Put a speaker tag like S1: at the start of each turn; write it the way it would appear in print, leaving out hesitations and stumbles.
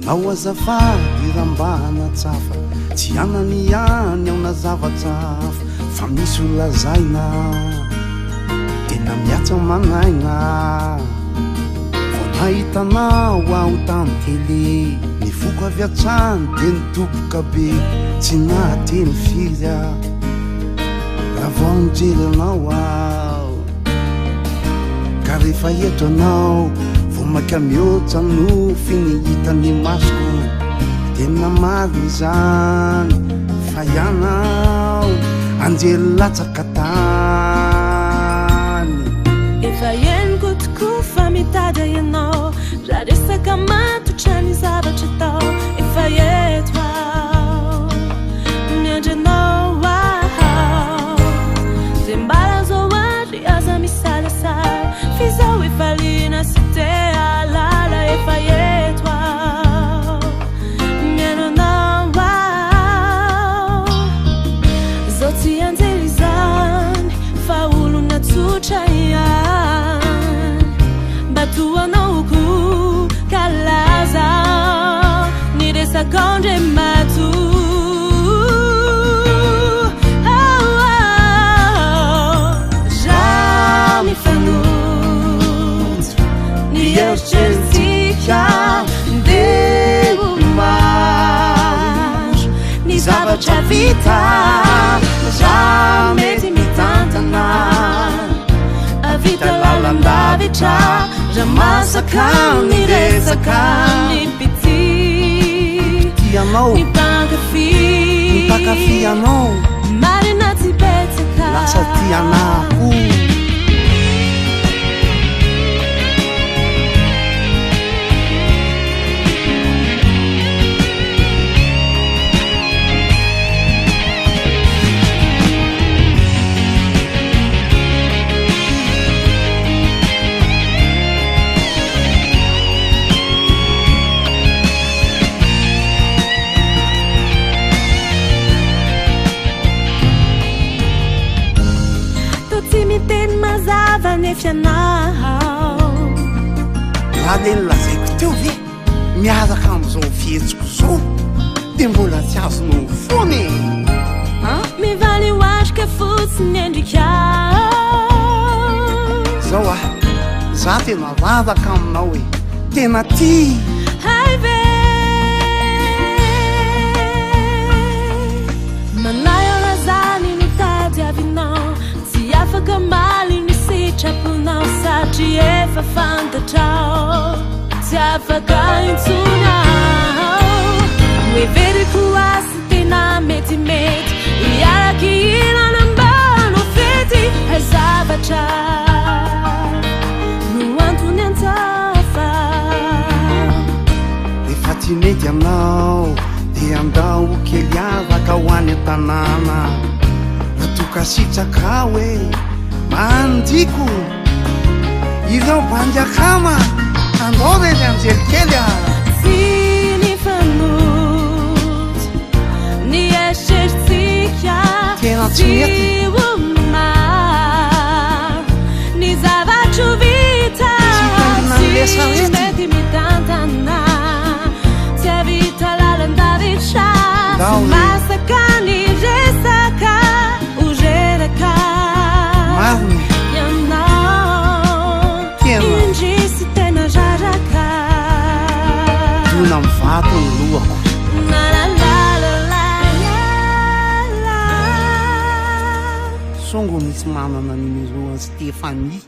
S1: anao azafady rambanatsaafa tsy anany any ao na zavatsafa fa misy olazaina tena miatsa manaigna vo nahitanao aho tamy tele ny foko avy atrany de nitoboka be tsy nahateny firy raha vao mijery anao aho ka rehefa eto anao vo maka mihoatra no finihitany masoko tena mariny zany fa ianao anjery latsaka tany
S2: efa eniko tokoa fa mitada ianao raha resaka matotra ny zavatra tao efa eto ao miandranao ao ze mbara zao ary aza misalasala fizao efa lina sy te alala efa eto ao miandranao ao zao tsy anjery zany fa olona tsotra ihany batoanao ko kalaza ny resakandre mato ja mifanoto ny eritreretika ndeo maro ny zavatra vita ja mety mitantana avita lalandavitra ra masaka ny resaka ny piti
S1: tianao
S2: mipankafy
S1: anao
S2: marina tsy betsaka
S1: lasa tianako
S2: fianao
S1: raha leny lazaiko teo ve miaraka am'izao fihetsiko zao de mbola tsy azonao fony
S2: mivaly hoatrika fotsiny endrikao
S1: zao ah za tena vavaka aminao e tena ty
S2: hay ve manayo razany no tady avinao tsy afaka maly traponao satry efa fantatrao tsy afaka intsonao miveriko asy tena metimety iaraky ilanambano fety hazavatra no antony antsafa
S1: efa tsy mety aminao de andao kely avaka ho any an-tanàna ratoka sitraka hoe mandiko ireo bandiakama andao reny anjelikely a
S2: tsy ny fanoto ny eritreretika
S1: tena tsy mety
S2: omaro ny zavatro vita tsy mety mitantana tsy avita lalandavitra tsy masaka ny resaka ozeraka indrisy tena raraka
S1: tona mivato ny lohako songo misy manana numero Stéphanie